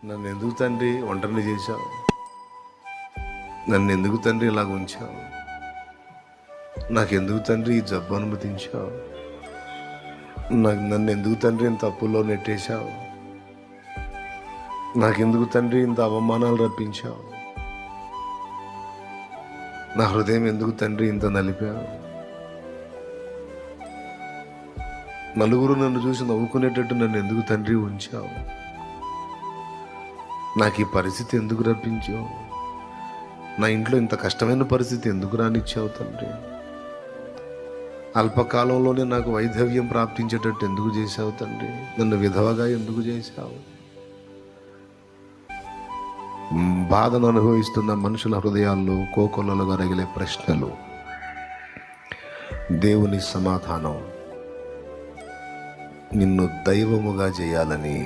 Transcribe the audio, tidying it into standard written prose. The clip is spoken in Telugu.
నన్ను ఎందుకు తండ్రి ఒంటరిని చేశావు? నన్ను ఎందుకు తండ్రి ఇలాగ ఉంచావు? నాకెందుకు తండ్రి ఈ జబ్బు అనుమతించావు? నన్ను ఎందుకు తండ్రి ఇంత అప్పుల్లో నెట్టేశావు? నాకెందుకు తండ్రి ఇంత అవమానాలు రప్పించావు? నా హృదయం ఎందుకు తండ్రి ఇంత నలిపావు? నలుగురు నన్ను చూసి నవ్వుకునేటట్టు నన్ను ఎందుకు తండ్రి ఉంచావు? నాకు ఈ పరిస్థితి ఎందుకు రప్పించావు? నా ఇంట్లో ఇంత కష్టమైన పరిస్థితి ఎందుకు రానిచ్చావు తండ్రి? అల్పకాలంలోనే నాకు వైధవ్యం ప్రాప్తించేటట్టు ఎందుకు చేశావు తండ్రి? నన్ను విధవగా ఎందుకు చేశావు? బాధను అనుభవిస్తున్న మనుషుల హృదయాల్లో కోకొల్లలుగా రగిలే ప్రశ్నలు, దేవుని సమాధానం నిన్ను దైవముగా చేయాలని